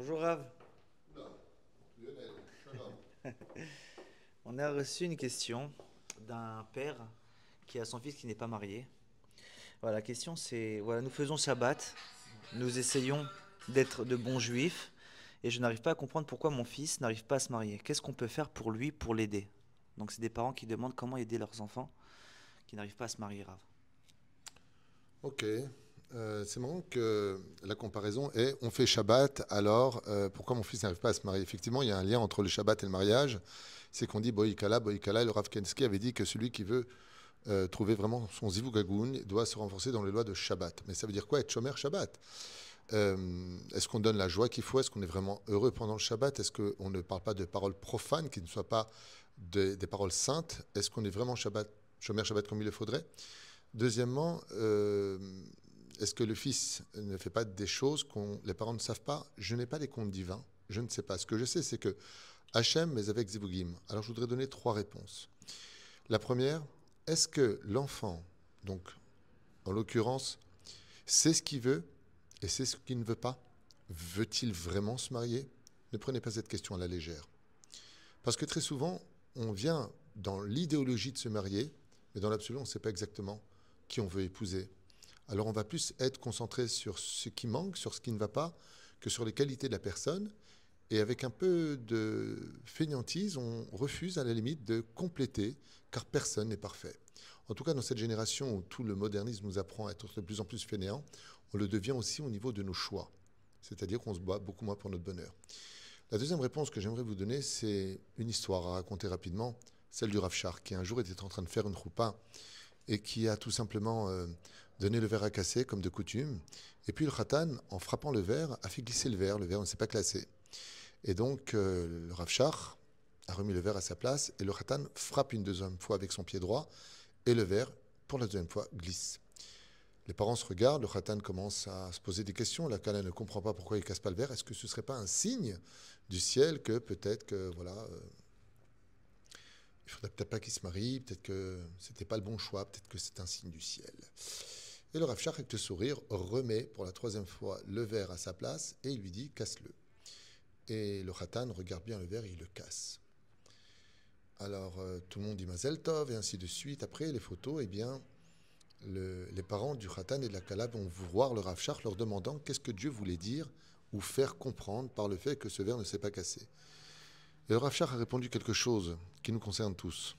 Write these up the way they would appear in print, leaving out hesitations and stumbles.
Bonjour Rav. Oula, Lionel, shalom. On a reçu une question d'un père qui a son fils qui n'est pas marié. Voilà, la question c'est, voilà, nous faisons Shabbat, nous essayons d'être de bons juifs et je n'arrive pas à comprendre pourquoi mon fils n'arrive pas à se marier. Qu'est-ce qu'on peut faire pour lui, pour l'aider? Donc c'est des parents qui demandent comment aider leurs enfants qui n'arrivent pas à se marier, Rav. Ok, c'est marrant que la comparaison est on fait Shabbat, alors pourquoi mon fils n'arrive pas à se marier? Effectivement, il y a un lien entre le Shabbat et le mariage. C'est qu'on dit Boïkala, Boïkala, et le Rav Kensky avait dit que celui qui veut trouver vraiment son Zivugagoun doit se renforcer dans les lois de Shabbat. Mais ça veut dire quoi être Shomer Shabbat? Est-ce qu'on donne la joie qu'il faut? Est-ce qu'on est vraiment heureux pendant le Shabbat? Est-ce qu'on ne parle pas de paroles profanes qui ne soient pas des paroles saintes? Est-ce qu'on est vraiment Shabbat, Shomer Shabbat comme il le faudrait? Deuxièmement, est-ce que le fils ne fait pas des choses que les parents ne savent pas? Je n'ai pas les comptes divins, je ne sais pas. Ce que je sais, c'est que Hachem, mais avec Zivugim. Alors je voudrais donner trois réponses. La première, est-ce que l'enfant, donc en l'occurrence, sait ce qu'il veut et sait ce qu'il ne veut pas? Veut-il vraiment se marier? Ne prenez pas cette question à la légère. Parce que très souvent, on vient dans l'idéologie de se marier, mais dans l'absolu, on ne sait pas exactement qui on veut épouser. Alors on va plus être concentré sur ce qui manque, sur ce qui ne va pas, que sur les qualités de la personne. Et avec un peu de fainéantise, on refuse à la limite de compléter, car personne n'est parfait. En tout cas, dans cette génération où tout le modernisme nous apprend à être de plus en plus fainéant, on le devient aussi au niveau de nos choix. C'est-à-dire qu'on se bat beaucoup moins pour notre bonheur. La deuxième réponse que j'aimerais vous donner, c'est une histoire à raconter rapidement, celle du Rav Shach, qui un jour était en train de faire une choupa et qui a tout simplement donné le verre à casser, comme de coutume. Et puis le Khatan, en frappant le verre, a fait glisser le verre ne s'est pas classé. Et donc le Rav Shach a remis le verre à sa place, et le Khatan frappe une deuxième fois avec son pied droit, et le verre, pour la deuxième fois, glisse. Les parents se regardent, le Khatan commence à se poser des questions, la Kala ne comprend pas pourquoi il ne casse pas le verre. Est-ce que ce ne serait pas un signe du ciel que peut-être que, voilà, il faudrait peut-être pas qu'il se marie, peut-être que c'était pas le bon choix, peut-être que c'est un signe du ciel. Et le Rav Shach, avec le sourire, remet pour la troisième fois le verre à sa place et il lui dit casse-le. Et le Khatan regarde bien le verre et il le casse. Alors tout le monde dit Mazel Tov et ainsi de suite. Après les photos, eh bien, les parents du Khatan et de la Kala vont voir le Rav Shach leur demandant qu'est-ce que Dieu voulait dire ou faire comprendre par le fait que ce verre ne s'est pas cassé. Et le Rav Shach a répondu quelque chose qui nous concerne tous.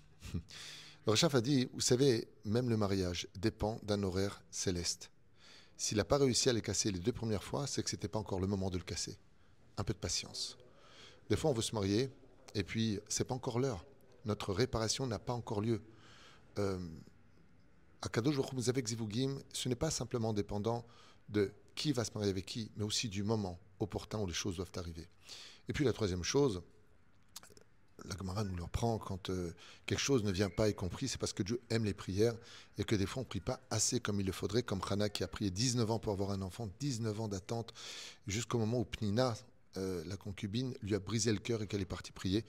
Le Rav Shach a dit, vous savez, même le mariage dépend d'un horaire céleste. S'il n'a pas réussi à les casser les deux premières fois, c'est que ce n'était pas encore le moment de le casser. Un peu de patience. Des fois, on veut se marier, et puis, c'est pas encore l'heure. Notre réparation n'a pas encore lieu. Akadosh Baruch Hu avec Zivugim, ce n'est pas simplement dépendant de qui va se marier avec qui, mais aussi du moment opportun où les choses doivent arriver. Et puis la troisième chose, la Gemara nous le reprend quand quelque chose ne vient pas y compris, c'est parce que Dieu aime les prières et que des fois on ne prie pas assez comme il le faudrait, comme Hana qui a prié 19 ans pour avoir un enfant, 19 ans d'attente, jusqu'au moment où Pnina, la concubine, lui a brisé le cœur et qu'elle est partie prier,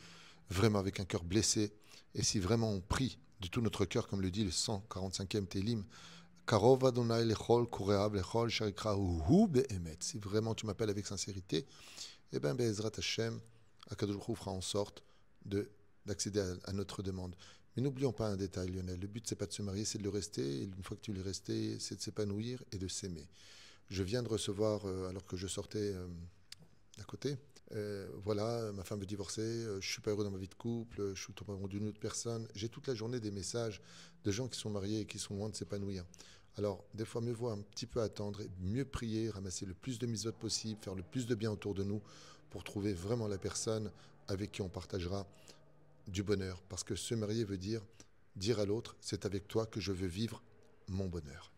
vraiment avec un cœur blessé. Et si vraiment on prie de tout notre cœur, comme le dit le 145e Télim, Karov Adonai lechol kureav lechol sharikra hu be'emet. Si vraiment tu m'appelles avec sincérité, eh bien, Be'ezrat Hashem, Akadosh Baruch Hu fera en sorte d'accéder à notre demande. Mais n'oublions pas un détail, Lionel. Le but, c'est pas de se marier, c'est de le rester. Et une fois que tu l'es resté, c'est de s'épanouir et de s'aimer. Je viens de recevoir, alors que je sortais à côté, voilà, ma femme veut divorcer, je suis pas heureux dans ma vie de couple, je suis tombé amoureux d'une autre personne. J'ai toute la journée des messages de gens qui sont mariés et qui sont loin de s'épanouir. Alors, des fois, mieux vaut un petit peu attendre, mieux prier, ramasser le plus de mitzvot possible, faire le plus de bien autour de nous pour trouver vraiment la personne avec qui on partagera du bonheur. Parce que se marier veut dire à l'autre, c'est avec toi que je veux vivre mon bonheur.